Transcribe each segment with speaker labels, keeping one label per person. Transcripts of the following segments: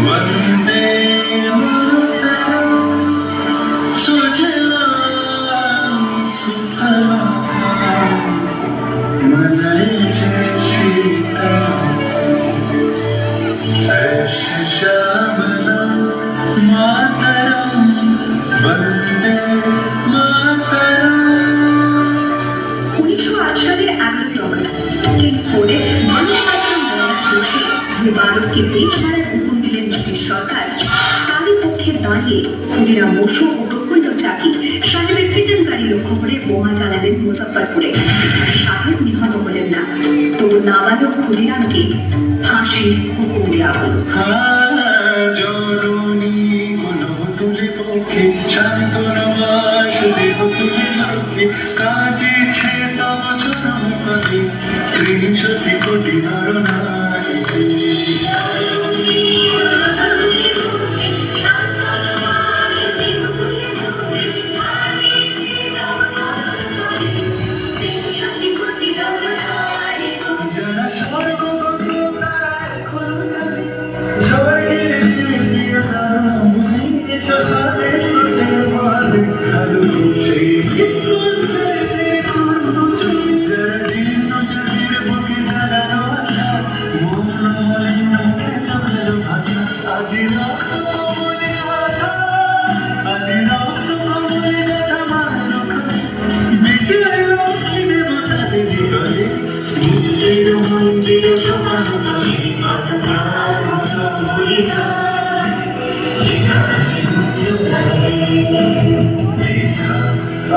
Speaker 1: वंदे मातरम सुजलाम सुफलाम Malay शीतलाम शस्य श्यामलाम मातरम वंदे मातरम।
Speaker 2: 1908 সালের 11 August কিংসফোর্ডে বন্দে মাতরম গানের বসে যে বালককে বেশ মারার হুকুম দিলেন ব্রিটিশ সরকার, তারই পক্ষে দাঁড়িয়ে ক্ষুদিরাম বসু ও প্রফুল্ল চাকি সাহেবের ফিটেন গাড়ি লক্ষ্য করে বোমা চালালেন মুজফ্ফরপুরে। সাহেব নিহত হলেন না, তবু নাবালক ক্ষুদিরামকে ফাঁসির হুকুম দেওয়া হলো।
Speaker 1: কাঁদিছে তব চরম পদে 300 কোটি নরনারী। যারা স্বর্গগত তারা এখন জানে স্বর্গের যে প্রিয় সারম স্বদেশ হতে বলে ভালো সেই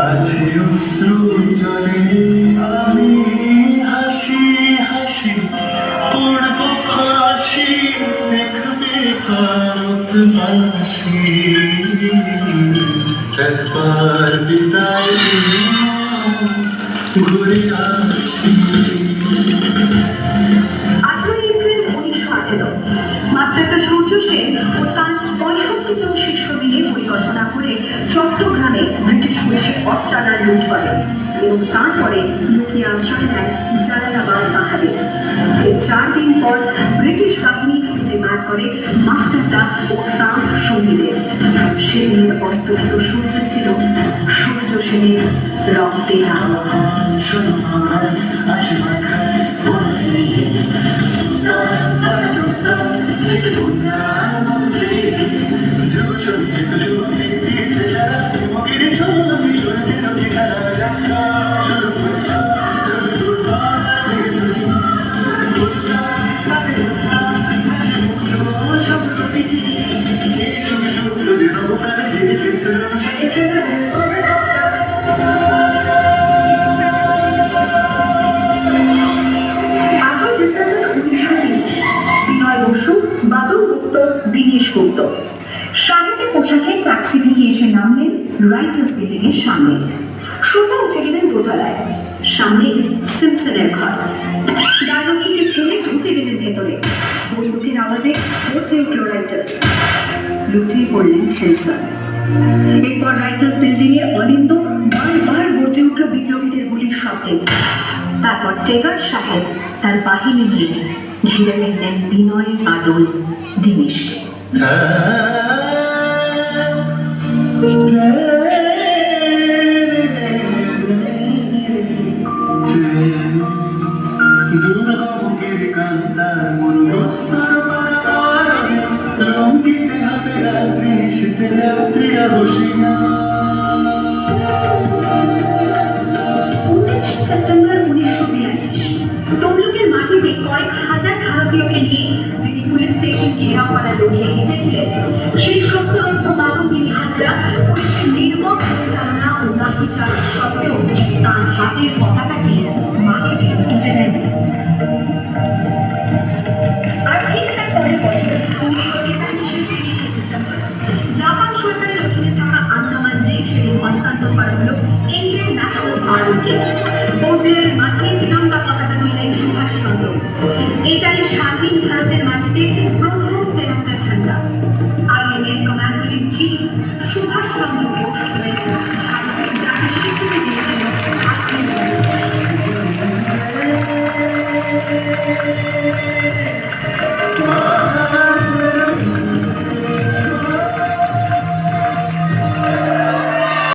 Speaker 1: আছে অশ্রু জলে আমি হাসি হাসি পড়ব ফাঁসি দেখবে ভারতবাসী একবার বিদায় ঘুরে আসি।
Speaker 2: 18 এপ্রিল 1918 মাস্টারদা সূর্য সেন ও তার 65 জন শিষ্য মিলে পরিকল্পনা করে চট্টগ্রামে ব্রিটিশ পুলিশের অস্ত্রাগার লুট করে এবং তারপরে লুকিয়ে আশ্রয় নেয় জালালাবাদ পাহাড়ে। এর 4 দিন পর ব্রিটিশ বাহিনী খুঁজে বার করে মাস্টারদা ও তার সঙ্গীদের। সেদিনের অস্তমিত সূর্য ছিল সূর্য সেনের রক্তে রাঙা। দীনেশ গুপ্ত সাহেবের পোশাকে ট্যাক্সি থেকে এসে নামলেন রাইটার্স বিল্ডিং এর সামনে। সোজা উঠে গেলেন দোতলায়। সামনে সিমসনের ঘর। দারোয়ানকে ঠেলে ঢুকে গেলেন ভেতরে। বন্দুকের আওয়াজে পৌঁছে উঠল রাইটার্স। লুটিয়ে পড়লেন সিমসন। এরপর রাইটার্স বিল্ডিং এর অলিন্দ বারবার গর্জে উঠল বিপ্লবীদের গুলির শব্দে। তারপর টেগার সাহেব তার বাহিনী নিয়ে ঘিরে নিলেন বিনয়, বাদল, দীনেশকে।
Speaker 1: দুর্গমুখের কান্তা মরুদস্তর পারাপারে লঙ্কিতে হবে রাত্রি শীতে যাত্রীরা বসিয়া।
Speaker 2: 19 সেপ্টেম্বর 1942 তমলুকের মাটিতে কয়েক হাজার ভারতীয়কে নিয়ে যিনি পুলিশ স্টেশন ঘেরাও করার লক্ষ্যে হেঁটেছিলেন, সেই সত্যরুদ্ধ মানবদিনী হাজরা পুলিশের নির্মম পরিচালনা ও লাঠিচার্জ সত্ত্বেও তার হাতের পতাকাটি মাটিতে তুলে দেন। আর ঠিক তার পরের বছর 1943 ডিসেম্বর জাপান সরকারের অধীনে থাকা আন্দামান দ্বীপ সেদিন হস্তান্তর করা হলো ইন্ডিয়ান ন্যাশনাল আর্মিকে। বোর্ডের মাঠে তিরঙ্গা পতাকা তুললেন সুভাষচন্দ্র। এটাই স্বাধীন ভারতের মাটিতে প্রথম